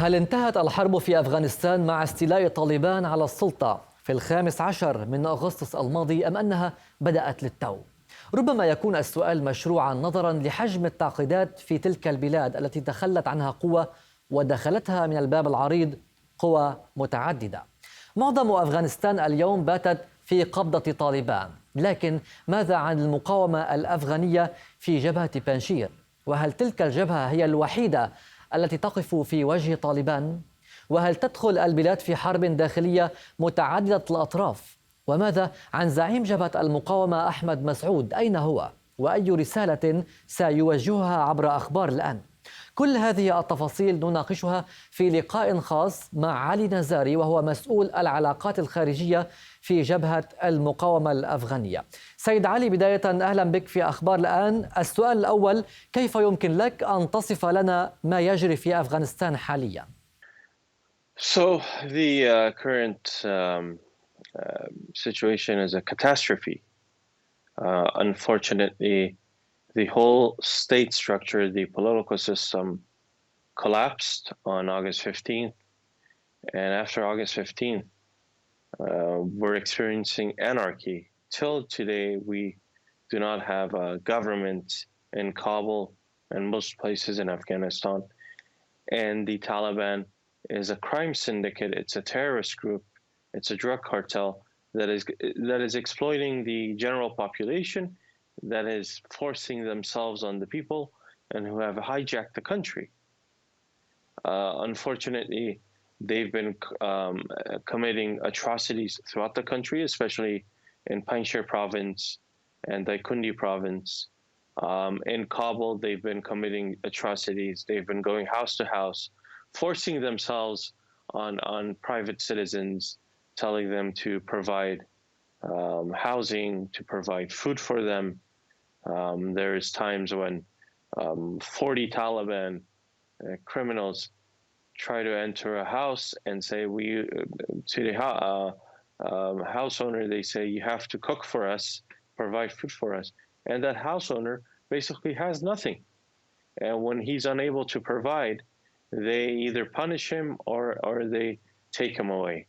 هل انتهت الحرب في أفغانستان مع استيلاء طالبان على السلطة في 15 من أغسطس الماضي أم أنها بدأت للتو؟ ربما يكون السؤال مشروعا نظرا لحجم التعقيدات في تلك البلاد التي تخلت عنها قوة ودخلتها من الباب العريض قوى متعددة. معظم أفغانستان اليوم باتت في قبضة طالبان، لكن ماذا عن المقاومة الأفغانية في جبهة بانشير؟ وهل تلك الجبهة هي الوحيدة التي تقف في وجه طالبان؟ وهل تدخل البلاد في حرب داخلية متعددة الأطراف؟ وماذا عن زعيم جبهة المقاومة أحمد مسعود؟ أين هو؟ وأي رسالة سيوجهها عبر أخبار الآن؟ كل هذه التفاصيل نناقشها في لقاء خاص مع علي نزاري، وهو مسؤول العلاقات الخارجية في جبهة المقاومة الأفغانية. سيد علي، بداية أهلا بك في أخبار الآن. السؤال الأول، كيف يمكن لك أن تصف لنا ما يجري في أفغانستان حاليا؟ So the current situation is a catastrophe. Unfortunately, the whole state structure, the political system collapsed on August 15th. And after August 15th, we're experiencing anarchy. Till today, we do not have a government in Kabul and most places in Afghanistan. And the Taliban is a crime syndicate. It's a terrorist group. It's a drug cartel that is exploiting the general population, that is forcing themselves on the people, and who have hijacked the country. Unfortunately, they've been committing atrocities throughout the country, especially in Bانشير province and Daikundi province. In Kabul, they've been committing atrocities. They've been going house to house, forcing themselves on private citizens, telling them to provide housing, to provide food for them. There's times when 40 Taliban criminals try to enter a house and say, to the house owner, they say, you have to cook for us, provide food for us. And that house owner basically has nothing. And when he's unable to provide, they either punish him or they take him away.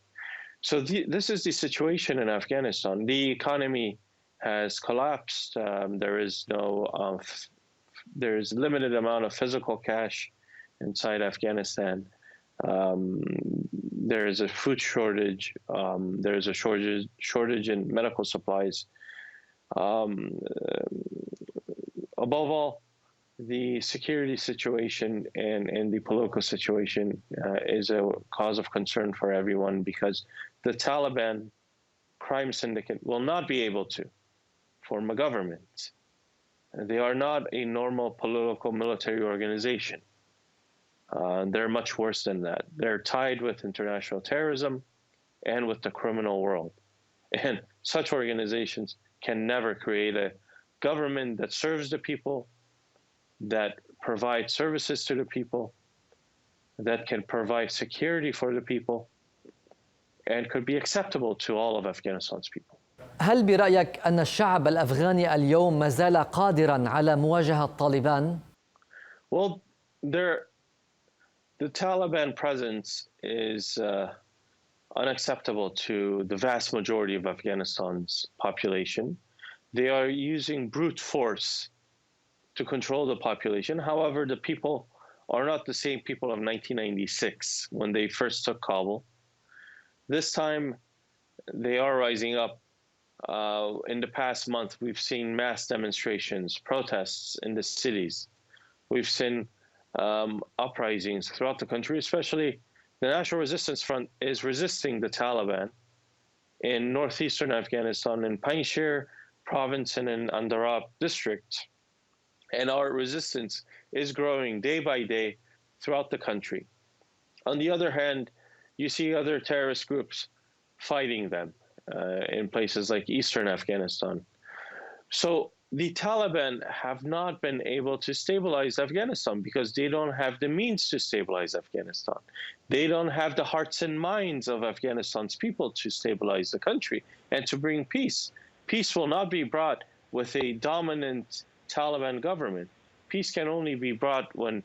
So this is the situation in Afghanistan. The economy has collapsed. There is limited amount of physical cash inside Afghanistan. There is a food shortage. There is a shortage in medical supplies. Above all, the security situation and the political situation is a cause of concern for everyone, because the Taliban crime syndicate will not be able to form a government. They are not a normal political military organization. They're much worse than that. They're tied with international terrorism and with the criminal world. And such organizations can never create a government that serves the people, that provides services to the people, that can provide security for the people, and could be acceptable to all of Afghanistan's people. هل برأيك أن الشعب الأفغاني اليوم ما زال قادراً على مواجهة طالبان؟ Well, the Taliban presence is unacceptable to the vast majority of Afghanistan's population. They are using brute force to control the population. However, the people are not the same people of 1996 when they first took Kabul. This time, they are rising up. In the past month, we've seen mass demonstrations, protests in the cities. We've seen uprisings throughout the country, especially the National Resistance Front is resisting the Taliban in northeastern Afghanistan, in Bانشير province and in Andarab district. And our resistance is growing day by day throughout the country. On the other hand, you see other terrorist groups fighting them in places like eastern Afghanistan. So the Taliban have not been able to stabilize Afghanistan because they don't have the means to stabilize Afghanistan. They don't have the hearts and minds of Afghanistan's people to stabilize the country and to bring peace. Peace will not be brought with a dominant Taliban government. Peace can only be brought when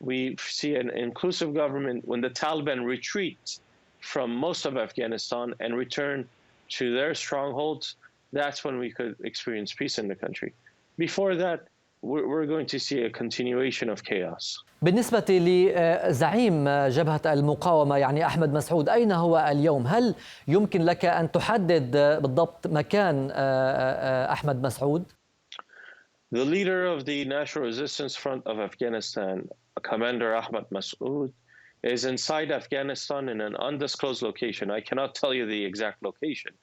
we see an inclusive government, when the Taliban retreat from most of Afghanistan and return to their strongholds, that's when we could experience peace in the country. Before that, we're going to see a continuation of chaos. بالنسبة لزعيم جبهة المقاومة يعني أحمد مسعود، أين هو اليوم؟ هل يمكن لك أن تحدد بالضبط مكان أحمد مسعود؟ The leader of the National Resistance Front of Afghanistan, Commander Ahmad Massoud, is inside Afghanistan in an undisclosed location. I cannot tell you the exact location.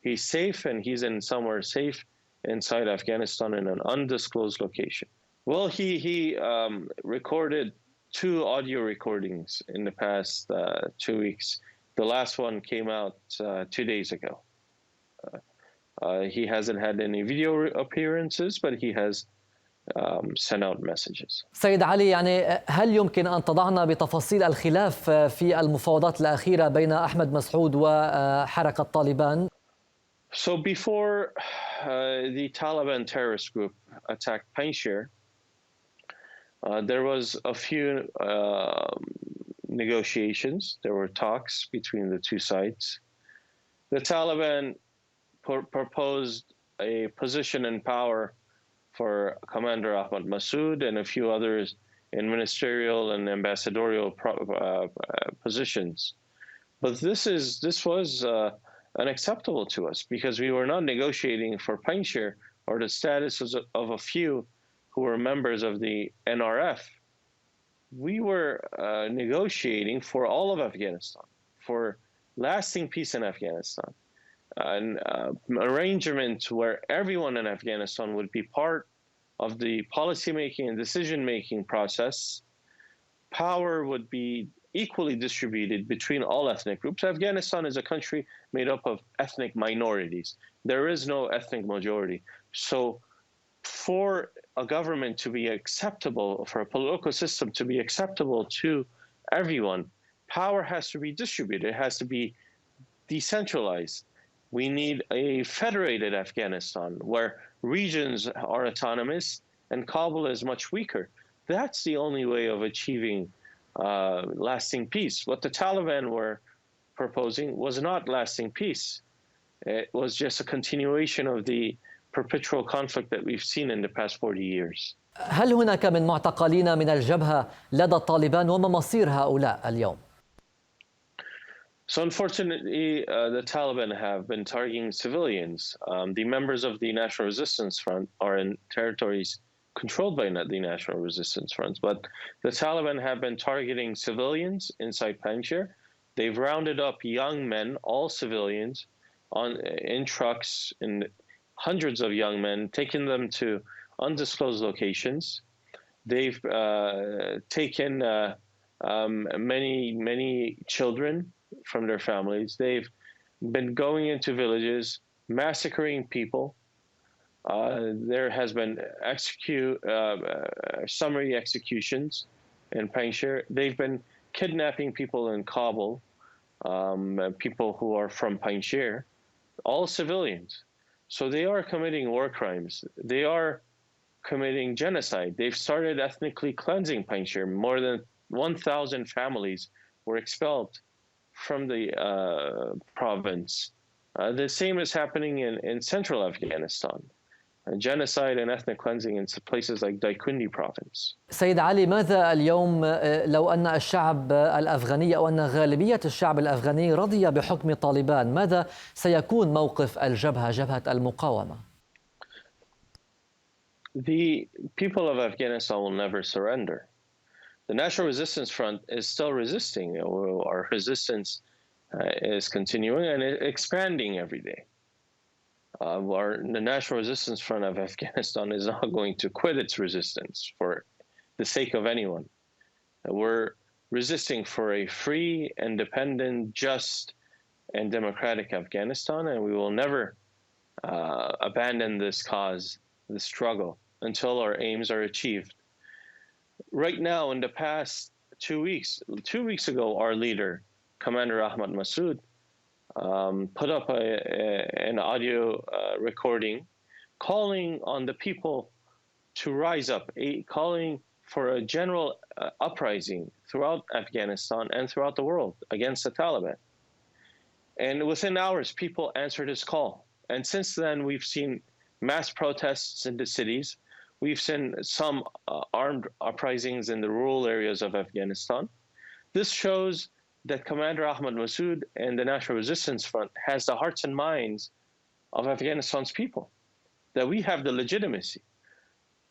He's safe, and he's in somewhere safe inside Afghanistan in an undisclosed location. Well, he recorded 2 audio recordings in the past 2 weeks. The last one came out 2 days ago. He hasn't had any video appearances, but he has sent out messages. سيد علي، يعني هل يمكن أن تضعنا بتفاصيل الخلاف في المفاوضات الأخيرة بين أحمد مسعود وحركة طالبان؟ So before the Taliban terrorist group attacked Bانشير, there was a few negotiations. There were talks between the two sides. The Taliban proposed a position in power for Commander Ahmad Massoud and a few others in ministerial and ambassadorial positions. But this was unacceptable to us, because we were not negotiating for Bánshír or the status of a few who were members of the NRF. We were negotiating for all of Afghanistan, for lasting peace in Afghanistan, an arrangement where everyone in Afghanistan would be part of the policymaking and decision-making process. Power would be equally distributed between all ethnic groups. Afghanistan is a country made up of ethnic minorities. There is no ethnic majority. So for a government to be acceptable, for a political system to be acceptable to everyone, power has to be distributed. It has to be decentralized. We need a federated Afghanistan where regions are autonomous and Kabul is much weaker. That's the only way of achieving lasting peace. What the Taliban were proposing was not lasting peace. It was just a continuation of the perpetual conflict that we've seen in the past 40 years. هل هناك من معتقلين من الجبهة لدى الطالبان وما مصير هؤلاء اليوم؟ So unfortunately, the Taliban have been targeting civilians. The members of the National Resistance Front are in territories controlled by the National Resistance Front, but the Taliban have been targeting civilians inside Bánshír. They've rounded up young men, all civilians, in trucks, in hundreds of young men, taken them to undisclosed locations. They've taken many children from their families. They've been going into villages, massacring people. There has been summary executions in Bánshír. They've been kidnapping people in Kabul, people who are from Bánshír, all civilians. So they are committing war crimes. They are committing genocide. They've started ethnically cleansing Bánshír. More than 1,000 families were expelled from the province. The same is happening in central Afghanistan. Genocide and ethnic cleansing in places like Daikundi province. سيد علي، ماذا اليوم لو أن الشعب الأفغاني أو أن غالبية الشعب الأفغاني رضي بحكم طالبان؟ ماذا سيكون موقف جبهة المقاومة؟ The people of Afghanistan will never surrender. The National Resistance Front is still resisting. Our resistance is continuing and expanding every day. The National Resistance Front of Afghanistan is not going to quit its resistance for the sake of anyone. We're resisting for a free, independent, just, and democratic Afghanistan, and we will never abandon this cause, this struggle, until our aims are achieved. Right now, in the past 2 weeks ago, our leader, Commander Ahmad Massoud, put up an audio recording calling on the people to rise up, calling for a general uprising throughout Afghanistan and throughout the world against the Taliban. And within hours, people answered his call. And since then, we've seen mass protests in the cities. We've seen some armed uprisings in the rural areas of Afghanistan. This shows that Commander Ahmad Massoud and the National Resistance Front has the hearts and minds of Afghanistan's people, that we have the legitimacy.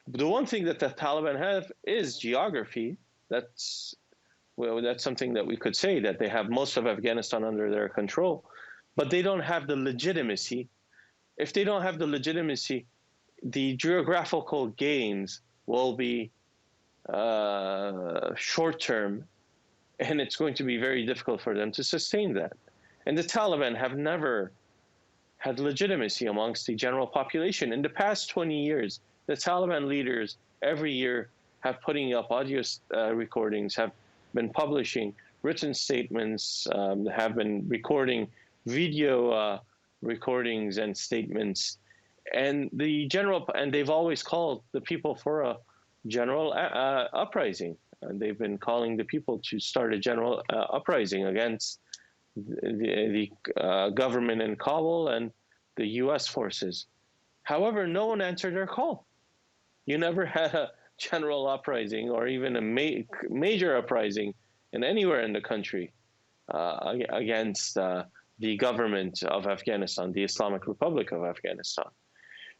The one thing that the Taliban have is geography. That's something that we could say, that they have most of Afghanistan under their control, but they don't have the legitimacy. If they don't have the legitimacy, the geographical gains will be short-term, and it's going to be very difficult for them to sustain that. And the Taliban have never had legitimacy amongst the general population. In the past 20 years, the Taliban leaders every year have putting up audio recordings, have been publishing written statements, have been recording video recordings and statements. And they've always called the people for a general uprising. And they've been calling the people to start a general uprising against the government in Kabul and the US forces. However, no one answered their call. You never had a general uprising or even a major uprising in anywhere in the country against the government of Afghanistan, the Islamic Republic of Afghanistan.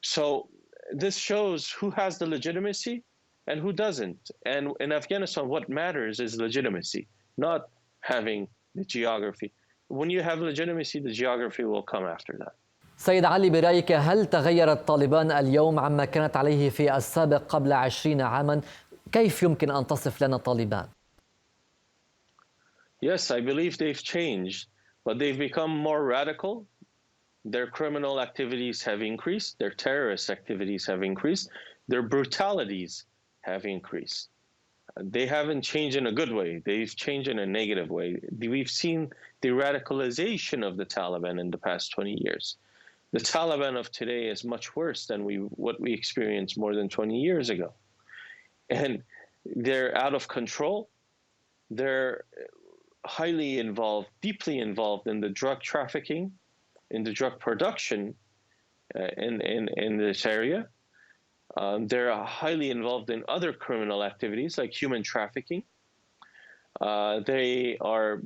So this shows who has the legitimacy and who doesn't. And in Afghanistan, what matters is legitimacy, not having the geography. When you have legitimacy, the geography will come after that. سيد علي، برأيك هل تغيرت طالبان اليوم عما كانت عليه في السابق قبل 20 عاما؟ كيف يمكن أن تصف لنا طالبان؟ Yes, I believe they've changed, but they've become more radical. Their criminal activities have increased. Their terrorist activities have increased. Their brutalities have increased. They haven't changed in a good way. They've changed in a negative way. We've seen the radicalization of the Taliban in the past 20 years. The Taliban of today is much worse than what we experienced more than 20 years ago. And they're out of control. They're highly involved, deeply involved in the drug trafficking, in the drug production in this area. They're highly involved in other criminal activities like human trafficking. They are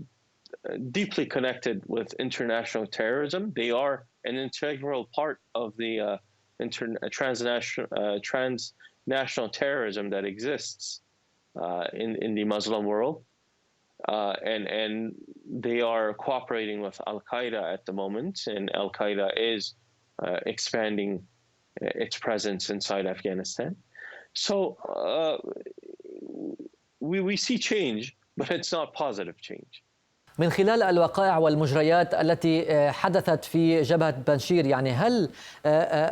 deeply connected with international terrorism. They are an integral part of the transnational terrorism that exists in the Muslim world. And they are cooperating with Al-Qaeda at the moment, and Al-Qaeda is expanding its presence inside Afghanistan. So we see change, but it's not positive change. من خلال الوقائع والمجريات التي حدثت في جبهة بانشير، يعني هل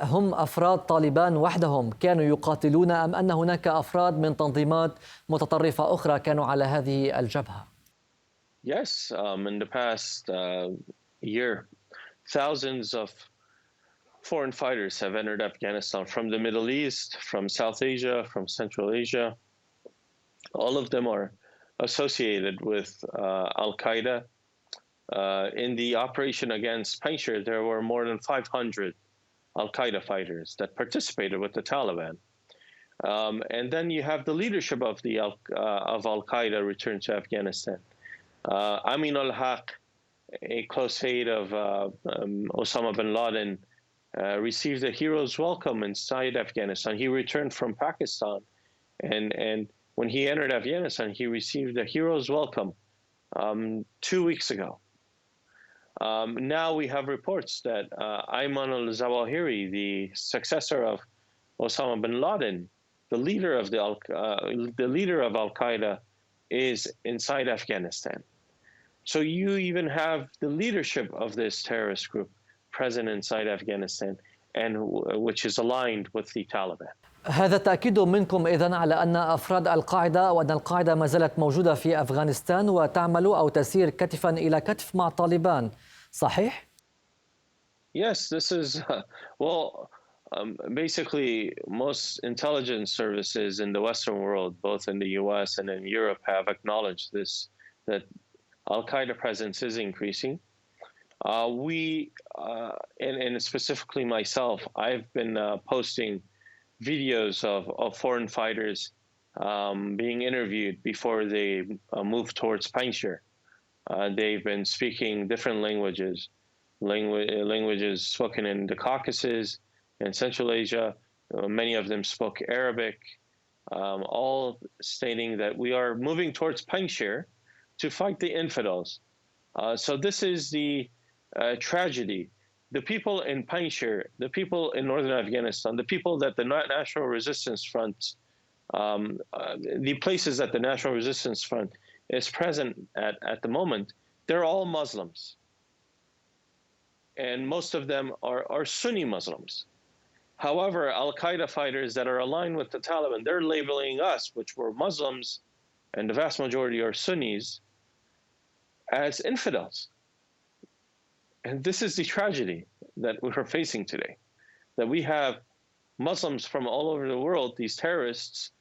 هم أفراد طالبان وحدهم كانوا يقاتلون أم أن هناك أفراد من تنظيمات متطرفة أخرى كانوا على هذه الجبهة؟ Yes, in the past year, thousands of foreign fighters have entered Afghanistan from the Middle East, from South Asia, from Central Asia. All of them are associated with Al-Qaeda. In the operation against Bانشير, there were more than 500 Al-Qaeda fighters that participated with the Taliban. And then you have the leadership of Al-Qaeda returned to Afghanistan. Amin al-Haq, a close aide of Osama bin Laden, received a hero's welcome inside Afghanistan. He returned from Pakistan, and when he entered Afghanistan, he received a hero's welcome 2 weeks ago. Now we have reports that Ayman al-Zawahiri, the successor of Osama bin Laden, the leader of Al-Qaeda, is inside Afghanistan. So you even have the leadership of this terrorist group present inside Afghanistan, and which is aligned with the Taliban. هذا تأكيد منكم إذن على أن أفراد القاعدة وأن القاعدة ما زالت موجودة في أفغانستان وتعمل أو تسير كتفا إلى كتف مع طالبان، صحيح؟ Yes, this is well. Basically, most intelligence services in the Western world, both in the US and in Europe, have acknowledged this, that Al-Qaeda presence is increasing. And specifically myself, I've been posting videos of foreign fighters being interviewed before they move towards Panjshir. They've been speaking different languages spoken in the Caucasus and Central Asia. Many of them spoke Arabic, all stating that we are moving towards Panjshir to fight the infidels. So this is the tragedy. The people in Panjshir, the people in northern Afghanistan, the people that the National Resistance Front, the places that the National Resistance Front is present at the moment, they're all Muslims. And most of them are Sunni Muslims. However, Al-Qaeda fighters that are aligned with the Taliban, they're labeling us, which were Muslims, and the vast majority are Sunnis, as infidels. And this is the tragedy that we're facing today, that we have Muslims from all over the world, these terrorists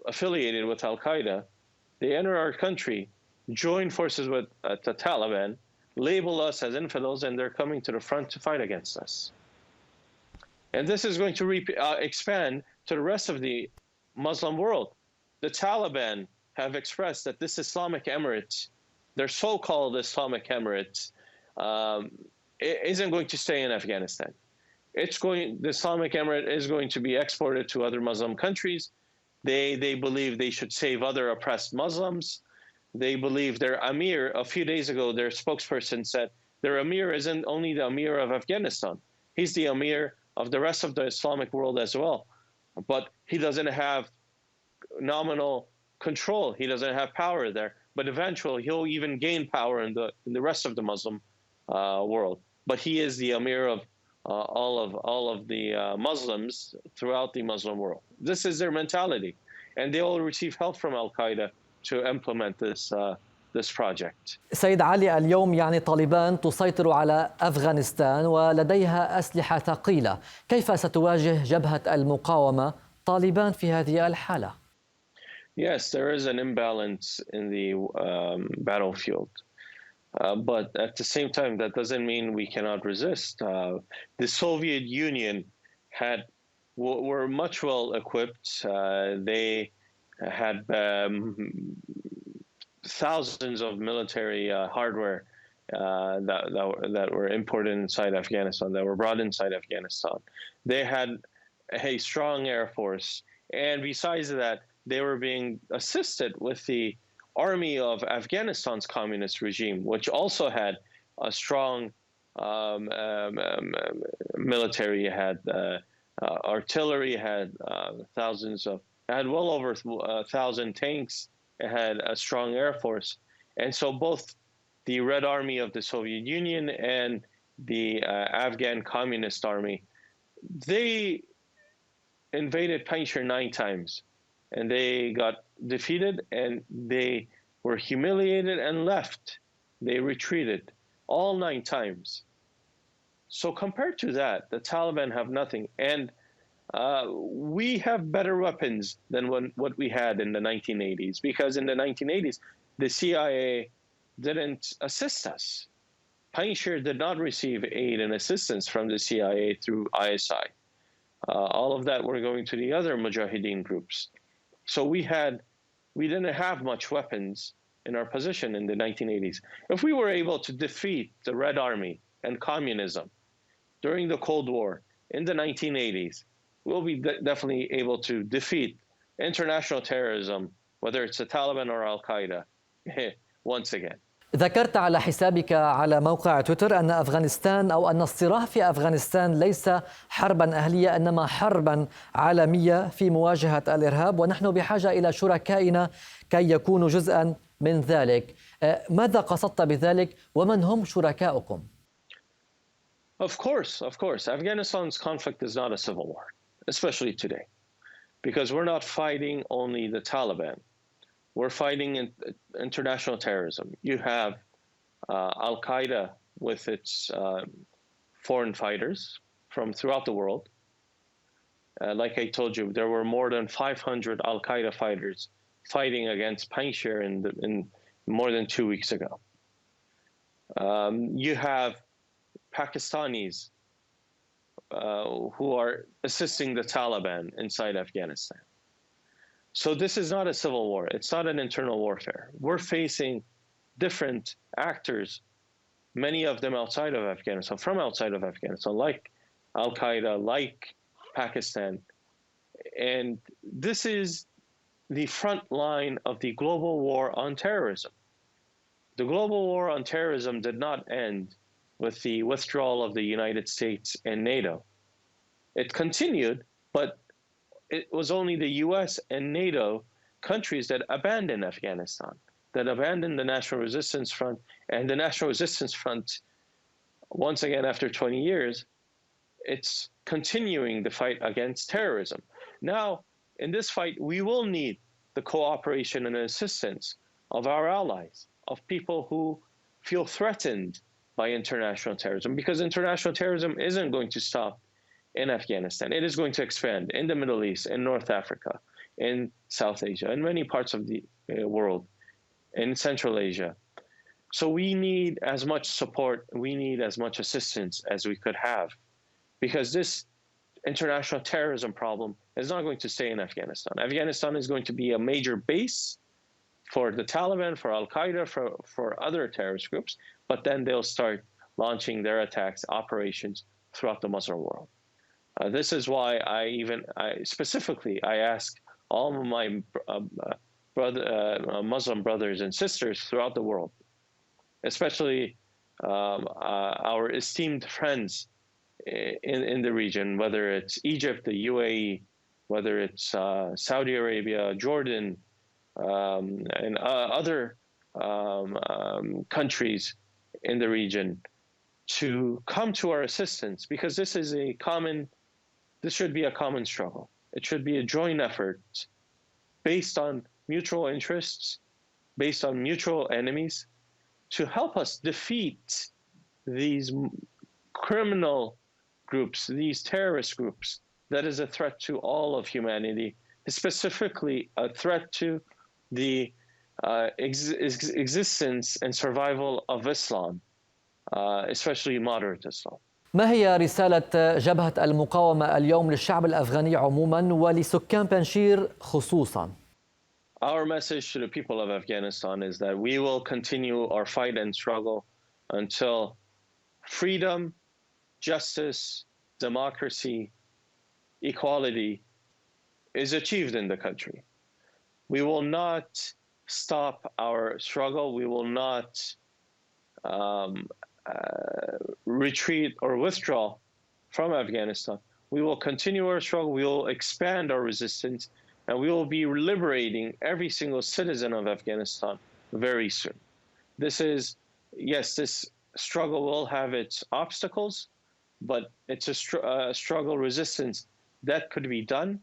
affiliated with Al-Qaeda, they enter our country, join forces with the Taliban, label us as infidels, and they're coming to the front to fight against us. And this is going to expand to the rest of the Muslim world. The Taliban have expressed that this Islamic Emirate, their so-called Islamic Emirate, isn't going to stay in Afghanistan. The Islamic Emirate is going to be exported to other Muslim countries. They believe they should save other oppressed Muslims. They believe their Amir, a few days ago, their spokesperson said, their Amir isn't only the Amir of Afghanistan. He's the Amir of the rest of the Islamic world as well. But he doesn't have nominal control. He doesn't have power there. But eventually, he'll even gain power in the rest of the Muslim world. But he is the Amir of all of the Muslims throughout the Muslim world. This is their mentality. And they all receive help from Al-Qaeda to implement this project. سيد علي، اليوم يعني طالبان تسيطر على أفغانستان ولديها أسلحة ثقيلة. كيف ستواجه جبهة المقاومة طالبان في هذه الحالة؟ Yes, there is an imbalance in the battlefield. But at the same time, that doesn't mean we cannot resist. The Soviet Union were much well equipped. They had thousands of military hardware that were imported inside Afghanistan, that were brought inside Afghanistan. They had a strong air force. And besides that, they were being assisted with the army of Afghanistan's communist regime, which also had a strong military, had artillery, had had well over 1,000 tanks, it had a strong air force. And so both the Red Army of the Soviet Union and the Afghan Communist Army, they invaded Panjshir 9 times. And they got defeated, and they were humiliated and left. They retreated all 9 times. So compared to that, the Taliban have nothing. And we have better weapons than what we had in the 1980s, because in the 1980s, the CIA didn't assist us. Panjshir did not receive aid and assistance from the CIA through ISI. All of that were going to the other Mujahideen groups. So we didn't have much weapons in our position in the 1980s. If we were able to defeat the Red Army and communism during the Cold War in the 1980s, we'll be definitely able to defeat international terrorism, whether it's the Taliban or Al-Qaeda, once again. ذكرت على حسابك على موقع تويتر أن أفغانستان أو أن الصراع في أفغانستان ليس حربا أهلية، إنما حربا عالمية في مواجهة الإرهاب، ونحن بحاجة إلى شركائنا كي يكونوا جزءا من ذلك. ماذا قصدت بذلك ومن هم شركاؤكم؟ Of course. Afghanistan's conflict is not a civil war, especially today, because we're not fighting only the Taliban. We're fighting international terrorism. You have Al-Qaeda with its foreign fighters. from throughout the world. Like I told you, there were more than 500 Al-Qaeda fighters fighting against Bانشير in more than 2 weeks ago. You have Pakistanis who are assisting the Taliban inside Afghanistan. So this is not a civil war. It's not an internal warfare. We're facing different actors, many of them outside of Afghanistan, from outside of Afghanistan, like Al-Qaeda, like Pakistan. And this is the front line of the global war on terrorism. The global war on terrorism did not end with the withdrawal of the United States and NATO. It continued, but it was only the US and NATO countries that abandoned Afghanistan, that abandoned the National Resistance Front. And the National Resistance Front, once again, after 20 years, it's continuing the fight against terrorism. Now, in this fight, we will need the cooperation and assistance of our allies, of people who feel threatened by international terrorism, because international terrorism isn't going to stop in Afghanistan. It is going to expand in the Middle East, in North Africa, in South Asia, in many parts of the world, in Central Asia. So we need as much support, we need as much assistance as we could have, because this international terrorism problem is not going to stay in Afghanistan. Afghanistan is going to be a major base for the Taliban, for Al-Qaeda, for other terrorist groups, but then they'll start launching their attacks, operations throughout the Muslim world. This is why I specifically ask all of my Muslim brothers and sisters throughout the world, especially our esteemed friends in the region, whether it's Egypt, the UAE, whether it's Saudi Arabia, Jordan, and other countries in the region, to come to our assistance, because this should be a common struggle. It should be a joint effort based on mutual interests, based on mutual enemies, to help us defeat these criminal groups, these terrorist groups, that is a threat to all of humanity, specifically a threat to the existence and survival of Islam, especially moderate Islam. ما هي رسالة جبهة المقاومة اليوم للشعب الأفغاني عموما ولسكان بانشير خصوصا؟ Our message to the people of Afghanistan is that we will continue our fight and struggle until freedom, justice, democracy, equality is achieved in the country. We will not stop our struggle. We will not retreat or withdraw from Afghanistan. We will continue our struggle. We will expand our resistance, and we will be liberating every single citizen of Afghanistan very soon. This struggle will have its obstacles, but it's a struggle resistance that could be done.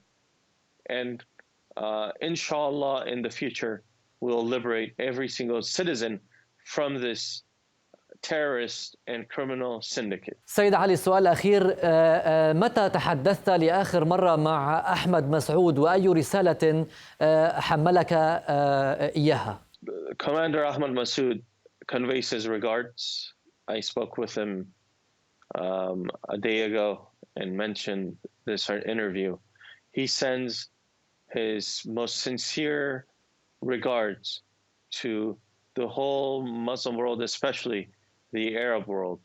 And inshallah, in the future, we'll liberate every single citizen from this terrorist and criminal syndicate. سيد علي، السؤال الأخير، متى تحدثت لآخر مرة مع أحمد مسعود وأي رسالة حملك إياها؟ Commander Ahmad Massoud conveys his regards. I spoke with him a day ago and mentioned this interview. He sends his most sincere regards to the whole Muslim world, especially the Arab world.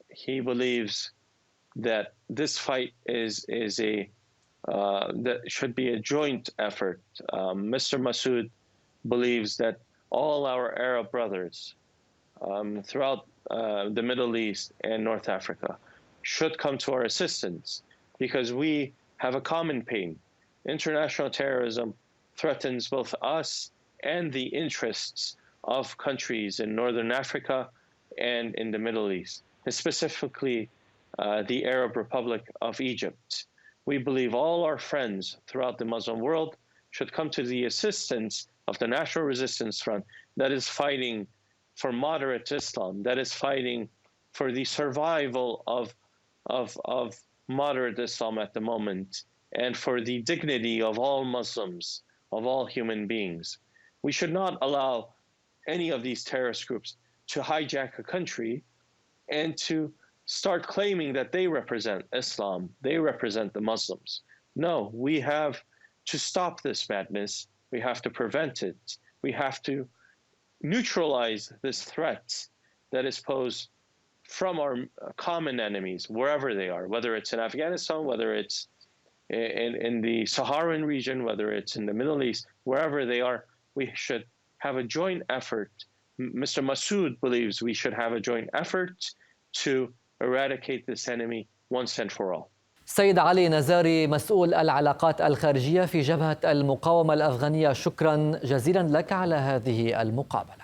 He believes that this fight is that should be a joint effort. Mr. Massoud believes that all our Arab brothers throughout the Middle East and North Africa should come to our assistance, because we have a common pain. International terrorism threatens both us and the interests of countries in Northern Africa and in the Middle East, specifically the Arab Republic of Egypt. We believe all our friends throughout the Muslim world should come to the assistance of the National Resistance Front that is fighting for moderate Islam, that is fighting for the survival of of moderate Islam at the moment, and for the dignity of all Muslims, of all human beings. We should not allow any of these terrorist groups to hijack a country and to start claiming that they represent Islam, they represent the Muslims. No, we have to stop this madness. We have to prevent it. We have to neutralize this threat that is posed from our common enemies, wherever they are, whether it's in Afghanistan, whether it's in the Saharan region, whether it's in the Middle East, wherever they are, we should have a joint effort. Mr. Masood believes we should have a joint effort to eradicate this enemy once and for all. سيد علي نزاري، مسؤول العلاقات الخارجية في جبهة المقاومة الأفغانية، شكرا جزيلا لك على هذه المقابلة.